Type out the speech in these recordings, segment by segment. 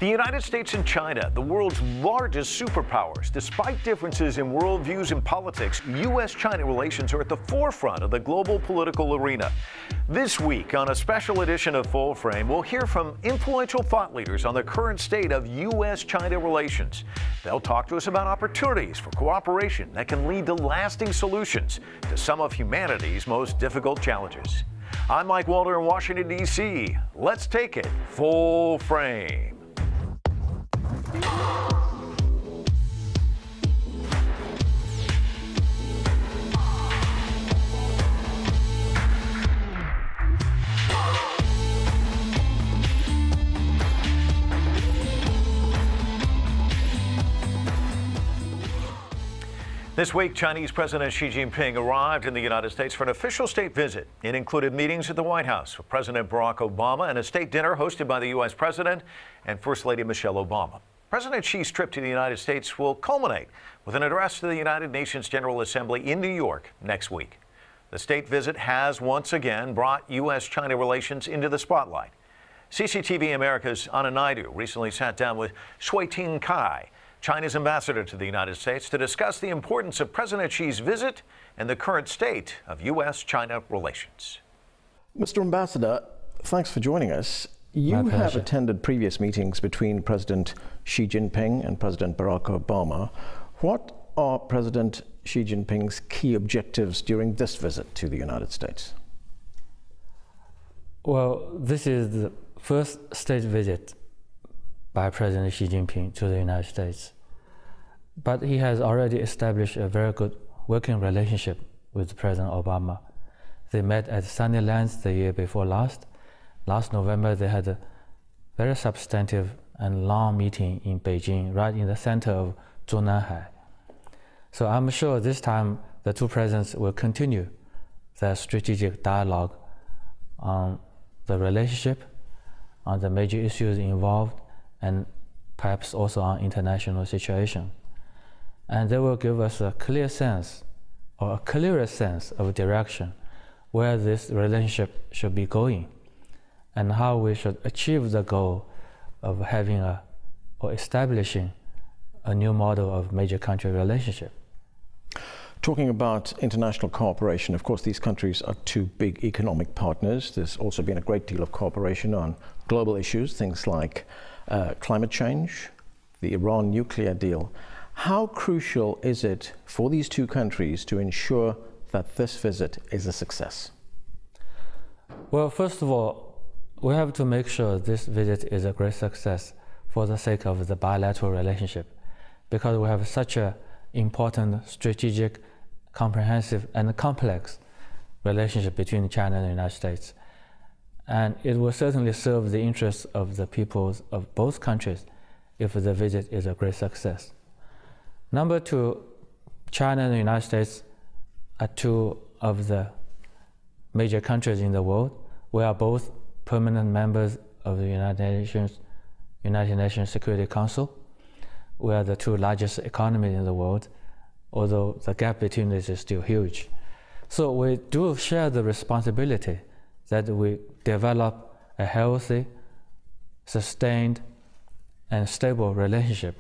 The United States and China, the world's largest superpowers. Despite differences in worldviews and politics, U.S.-China relations are at the forefront of the global political arena. This week, on a special edition of Full Frame, we'll hear from influential thought leaders on the current state of U.S.-China relations. They'll talk to us about opportunities for cooperation that can lead to lasting solutions to some of humanity's most difficult challenges. I'm Mike Walter in Washington, D.C. Let's take it full frame. This week, Chinese President Xi Jinping arrived in the United States for an official state visit. It included meetings at the White House with President Barack Obama and a state dinner hosted by the U.S. President and First Lady Michelle Obama. President Xi's trip to the United States will culminate with an address to the United Nations General Assembly in New York next week. The state visit has once again brought U.S.-China relations into the spotlight. CCTV-America's Anand Naido recently sat down with Cui Tiankai, China's ambassador to the United States, to discuss the importance of President Xi's visit and the current state of U.S.-China relations. Mr. Ambassador, thanks for joining us. You have attended previous meetings between President Xi Jinping and President Barack Obama. What are President Xi Jinping's key objectives during this visit to the United States? Well, this is the first state visit by President Xi Jinping to the United States. But he has already established a very good working relationship with President Obama. They met at Sunnylands the year before last. Last November, they had a very substantive and long meeting in Beijing, right in the center of Zhongnanhai. So I'm sure this time the two presidents will continue their strategic dialogue on the relationship, on the major issues involved, and perhaps also on international situation. And they will give us a clear sense, or a clearer sense of direction, where this relationship should be going, and how we should achieve the goal of having or establishing a new model of major country relationship. Talking about international cooperation, of course, these countries are two big economic partners. There's also been a great deal of cooperation on global issues, things like climate change, the Iran nuclear deal. How crucial is it for these two countries to ensure that this visit is a success? Well, first of all, we have to make sure this visit is a great success for the sake of the bilateral relationship, because we have such an important, strategic, comprehensive, and complex relationship between China and the United States. And it will certainly serve the interests of the peoples of both countries if the visit is a great success. Number two, China and the United States are two of the major countries in the world. We are both permanent members of the United Nations Security Council. We are the two largest economies in the world, although the gap between us is still huge. So we do share the responsibility that we develop a healthy, sustained, and stable relationship,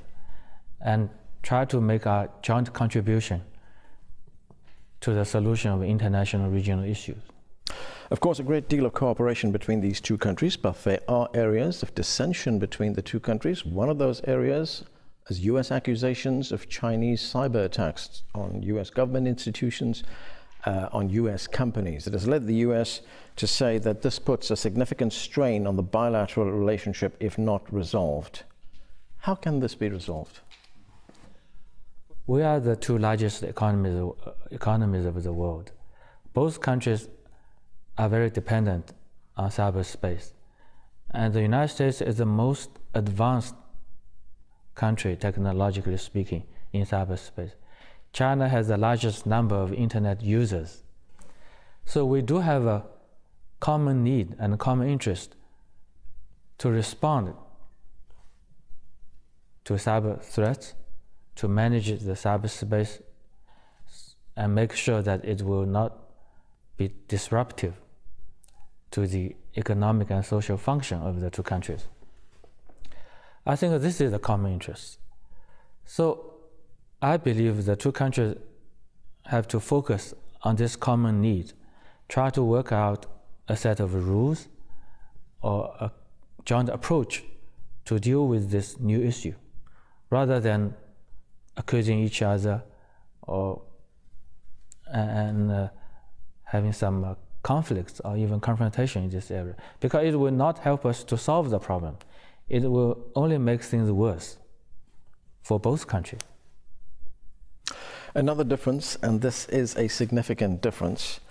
and try to make our joint contribution to the solution of international regional issues. Of course, a great deal of cooperation between these two countries, but there are areas of dissension between the two countries. One of those areas is U.S. accusations of Chinese cyber attacks on U.S. government institutions, on U.S. companies. It has led the U.S. to say that this puts a significant strain on the bilateral relationship if not resolved. How can this be resolved? We are the two largest economies of the world. Both countries are very dependent on cyberspace. And the United States is the most advanced country, technologically speaking, in cyberspace. China has the largest number of internet users. So we do have a common need and a common interest to respond to cyber threats, to manage the cyberspace, and make sure that it will not be disruptive to the economic and social function of the two countries. I think this is a common interest. So I believe the two countries have to focus on this common need, try to work out a set of rules or a joint approach to deal with this new issue, rather than accusing each other or having some conflicts or even confrontation in this area, because it will not help us to solve the problem. It will only make things worse for both countries. Another difference, and this is a significant difference,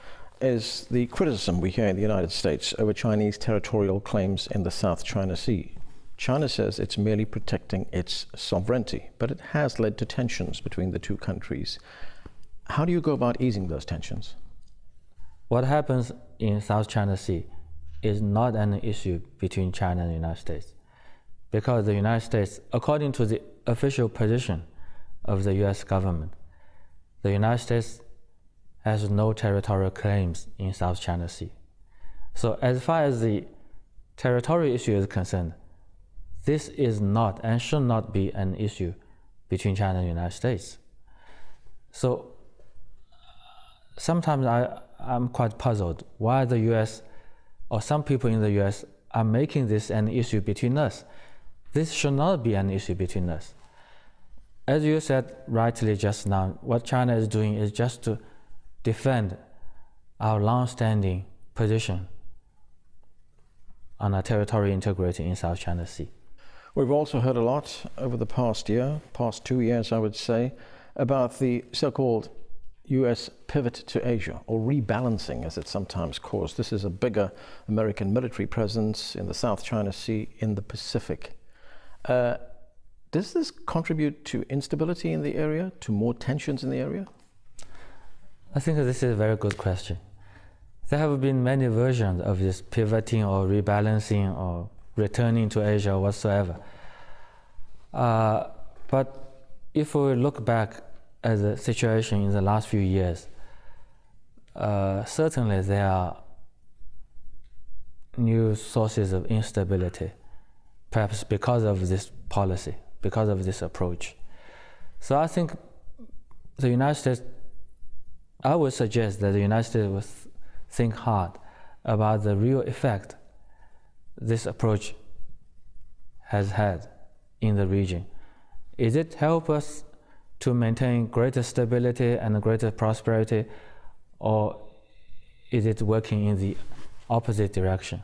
is the criticism we hear in the United States over Chinese territorial claims in the South China Sea. China says it's merely protecting its sovereignty, but it has led to tensions between the two countries. How do you go about easing those tensions? What happens in South China Sea is not an issue between China and the United States, because the United States, according to the official position of the US government, the United States has no territorial claims in South China Sea. So as far as the territorial issue is concerned, this is not and should not be an issue between China and the United States. So sometimes I'm quite puzzled why the US or some people in the US are making this an issue between us. This should not be an issue between us. As you said rightly just now, what China is doing is just to defend our long-standing position on our territorial integrity in South China Sea. We've also heard a lot over the past 2 years, I would say, about the so-called US pivot to Asia, or rebalancing as it's sometimes called. This is a bigger American military presence in the South China Sea, in the Pacific. Does this contribute to instability in the area, to more tensions in the area? I think this is a very good question. There have been many versions of this pivoting or rebalancing or returning to Asia or whatsoever. But if we look back at the situation in the last few years, certainly there are new sources of instability, perhaps because of this policy, because of this approach. So I think the United States, I would suggest that the United States would think hard about the real effect this approach has had in the region. Is it help us to maintain greater stability and greater prosperity, or is it working in the opposite direction?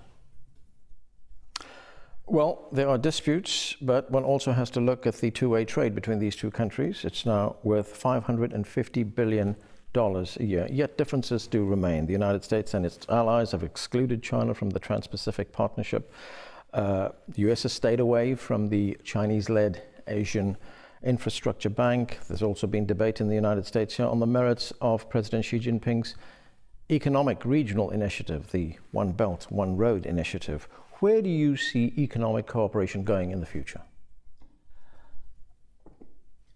Well, there are disputes, but one also has to look at the two-way trade between these two countries. It's now worth $550 billion a year, yet differences do remain. The United States and its allies have excluded China from the Trans-Pacific Partnership. The US has stayed away from the Chinese-led Asian Infrastructure Bank. There's also been debate in the United States here on the merits of President Xi Jinping's economic regional initiative, the One Belt, One Road initiative. Where do you see economic cooperation going in the future?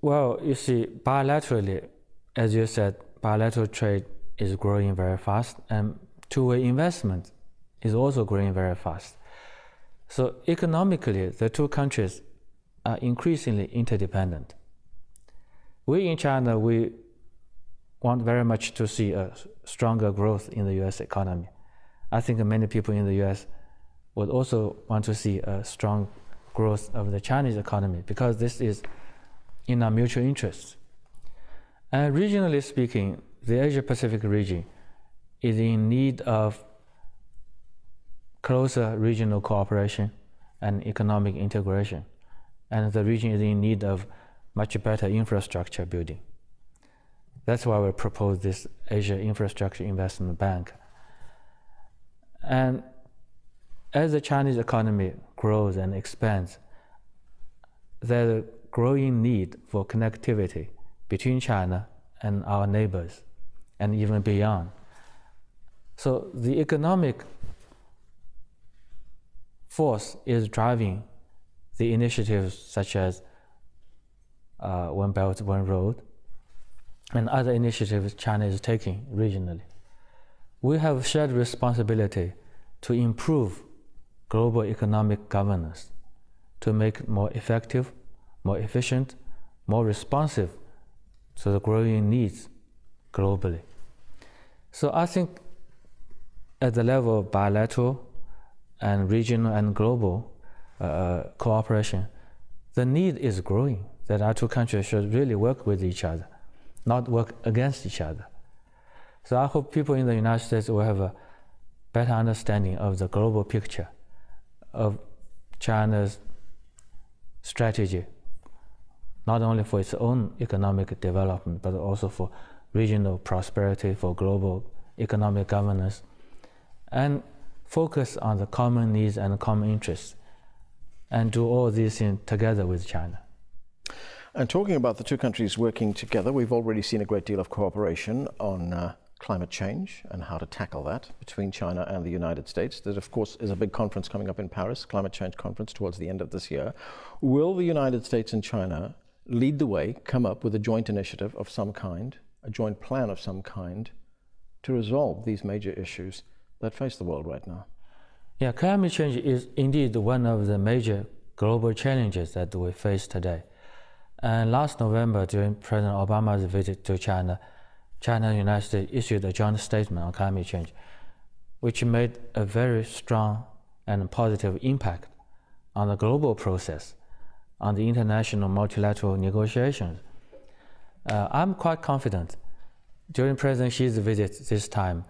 Well, you see, bilaterally, as you said, bilateral trade is growing very fast, and two-way investment is also growing very fast. So economically, the two countries are increasingly interdependent. We in China, we want very much to see a stronger growth in the US economy. I think many people in the US would also want to see a strong growth of the Chinese economy, because this is in our mutual interests. And regionally speaking, the Asia-Pacific region is in need of closer regional cooperation and economic integration. And the region is in need of much better infrastructure building. That's why we propose this Asia Infrastructure Investment Bank. And as the Chinese economy grows and expands, there's a growing need for connectivity between China and our neighbors, and even beyond. So the economic force is driving the initiatives such as One Belt, One Road, and other initiatives China is taking regionally. We have shared responsibility to improve global economic governance to make it more effective, more efficient, more responsive to the growing needs globally. So I think at the level of bilateral and regional and global cooperation, the need is growing that our two countries should really work with each other, not work against each other. So I hope people in the United States will have a better understanding of the global picture of China's strategy, not only for its own economic development, but also for regional prosperity, for global economic governance, and focus on the common needs and common interests, and do all these things together with China. And talking about the two countries working together, we've already seen a great deal of cooperation on climate change and how to tackle that between China and the United States. There, of course, is a big conference coming up in Paris, climate change conference towards the end of this year. Will the United States and China lead the way, come up with a joint initiative of some kind, a joint plan of some kind, to resolve these major issues that face the world right now? Yeah, climate change is indeed one of the major global challenges that we face today. And last November, during President Obama's visit to China, China and the United States issued a joint statement on climate change, which made a very strong and positive impact on the global process, on the international multilateral negotiations. I'm quite confident during President Xi's visit this time,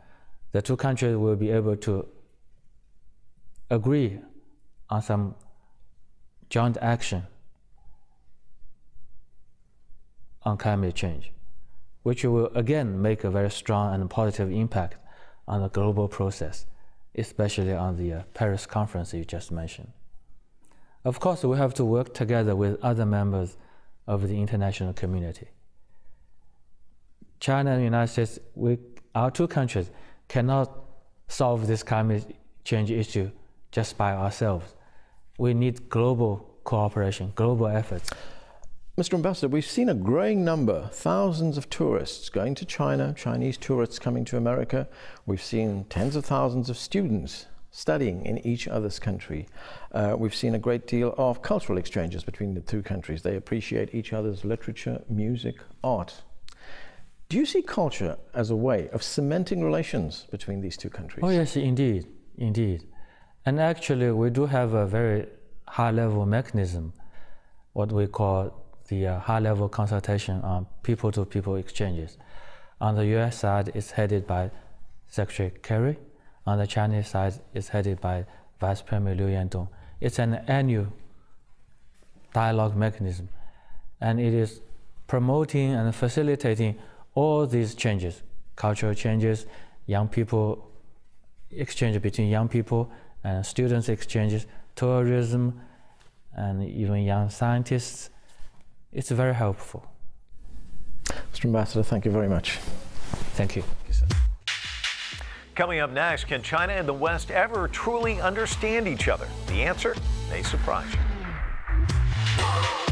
the two countries will be able to agree on some joint action on climate change, which will again make a very strong and positive impact on the global process, especially on the Paris conference you just mentioned. Of course, we have to work together with other members of the international community. China and the United States, our two countries cannot solve this climate change issue just by ourselves. We need global cooperation, global efforts. Mr. Ambassador, we've seen a growing number, thousands of tourists going to China, Chinese tourists coming to America. We've seen tens of thousands of students studying in each other's country. We've seen a great deal of cultural exchanges between the two countries. They appreciate each other's literature, music, art. Do you see culture as a way of cementing relations between these two countries? Oh yes, indeed, indeed. And actually, we do have a very high-level mechanism, what we call the high-level consultation on people-to-people exchanges. On the US side, it's headed by Secretary Kerry. On the Chinese side, it's headed by Vice Premier Liu Yandong. It's an annual dialogue mechanism, and it is promoting and facilitating all these changes, cultural changes, young people exchange between young people, and students exchanges, tourism, and even young scientists. It's very helpful. Mr. Ambassador, thank you very much. Thank you. Coming up next, can China and the West ever truly understand each other? The answer may surprise you.